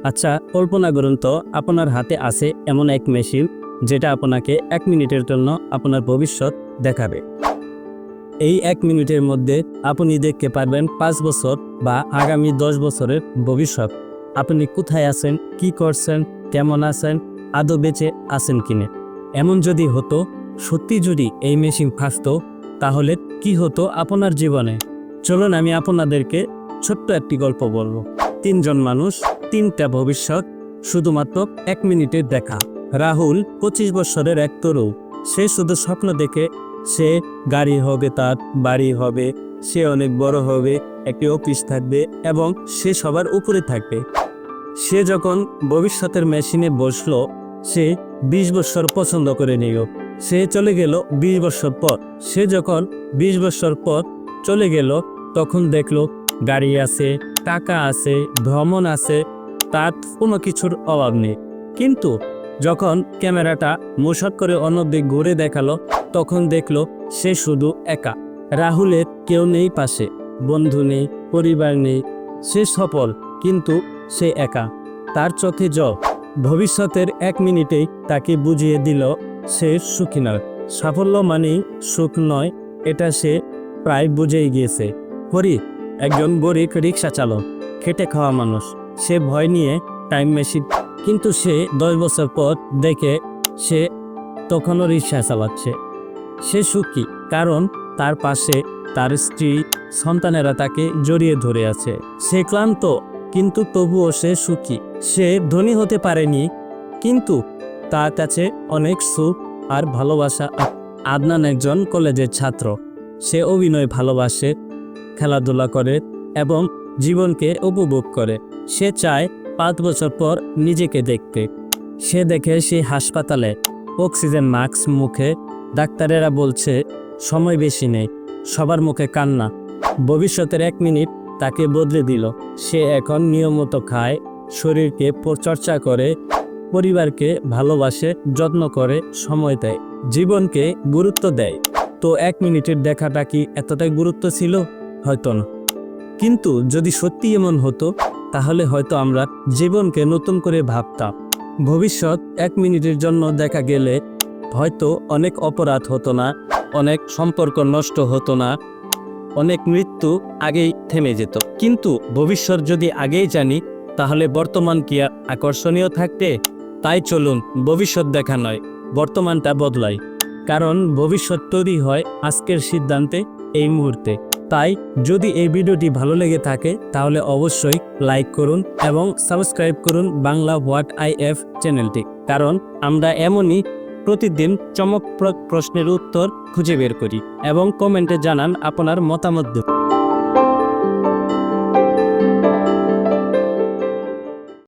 আচ্ছা, কল্পনা করুন তো আপনার হাতে আছে এমন এক মেশিন যেটা আপনাকে 1 মিনিটের জন্য আপনার ভবিষ্যৎ দেখাবে। এই 1 মিনিটের মধ্যে আপনি দেখতে পারবেন 5 বছর বা আগামী 10 বছরের ভবিষ্যৎ। আপনি কোথায় আছেন, কি করছেন, কেমন আছেন, আদৌ বেঁচে আছেন কিনা। এমন যদি হতো, সত্যি যদি এই মেশিন থাকতো, তাহলে কি হতো আপনার জীবনে? চলুন আমি আপনাদেরকে ছোট্ট একটি গল্প বলবো। 3 জন মানুষ, 3টা ভবিষ্যৎ, শুধুমাত্র 1 মিনিটের দেখা। রাহুল 25 বছরের এক তরুণ। সে শুধু স্বপ্ন দেখে, সে গাড়ি হবে, তার বাড়ি হবে, সে অনেক বড় হবে, একটি অফিস থাকবে এবং সে সবার উপরে থাকবে। সে যখন ভবিষ্যতের মেশিনে বসলো, সে 20 বছর পছন্দ করে নিল। সে চলে গেল 20 বছর পর। সে যখন 20 বছর পর চলে গেল, তখন দেখলো গাড়ি আছে, টাকা আছে, ভ্রমণ আছে, তার কোনো কিছুর অভাব নেই। কিন্তু যখন ক্যামেরাটা মোশাট করে অন্যদিক ঘুরে দেখালো, তখন দেখলো সে শুধু একা। রাহুলের কেউ নেই পাশে, বন্ধু নেই, পরিবার নেই। সে সফল, কিন্তু সে একা। তার চোখে জল। ভবিষ্যতের 1 মিনিটেই তাকে বুঝিয়ে দিল সে সুখী নয়। সাফল্য মানেই সুখ নয়, এটা সে প্রায় বুঝেই গিয়েছে। হরি একজন গরিব রিক্সা চালক, খেটে খাওয়া মানুষ। সে ভয় নিয়ে টাইম মেশিন, কিন্তু সে 10 বছর পর দেখে সে তখনও রিক্সা চালাচ্ছে। সে সুখী, কারণ তার পাশে তার স্ত্রী, সন্তানেরা তাকে জড়িয়ে ধরে আছে। সে ক্লান্ত, কিন্তু তবুও সে সুখী। সে ধনী হতে পারেনি, কিন্তু তার কাছে অনেক সুখ আর ভালোবাসা। আদনান একজন কলেজের ছাত্র। সে অভিনয় ভালোবাসে, খেলাধুলা করে এবং জীবনকে উপভোগ করে। সে চায় 5 বছর পর নিজেকে দেখতে। সে দেখে সে হাসপাতালে, অক্সিজেন মাস্ক মুখে, ডাক্তারেরা বলছে সময় বেশি নেই, সবার মুখে কান্না। ভবিষ্যতের 1 মিনিট তাকে বদলে দিল। সে এখন নিয়মিত খায়, শরীরকে চর্চা করে, পরিবারকে ভালোবাসে, যত্ন করে, সময় দেয়, জীবনকে গুরুত্ব দেয়। তো 1 মিনিটের দেখাটা কি এতটাই গুরুত্ব ছিল? হয়তো না। কিন্তু যদি সত্যি এমন হতো, তাহলে হয়তো আমরা জীবনকে নতুন করে ভাবতাম। ভবিষ্যৎ 1 মিনিটের জন্য দেখা গেলে হয়তো অনেক অপরাধ হতো না, অনেক সম্পর্ক নষ্ট হতো না, অনেক মৃত্যু আগেই থেমে যেত। কিন্তু ভবিষ্যৎ যদি আগেই জানি, তাহলে বর্তমান কি আকর্ষণীয় থাকবে? তাই চলুন ভবিষ্যৎ দেখা নয়, বর্তমানটা বদলাই। কারণ ভবিষ্যৎ তৈরি হয় আজকের সিদ্ধান্তে, এই মুহূর্তে। তাই যদি এই ভিডিওটি ভালো লেগে থাকে, তাহলে অবশ্যই লাইক করুন এবং সাবস্ক্রাইব করুন বাংলা হোয়াট আইএফ চ্যানেলটি। কারণ আমরা এমনই প্রতিদিন চমকপ্রদ প্রশ্নের উত্তর খুঁজে বের করি। এবং কমেন্টে জানান আপনার মতামত।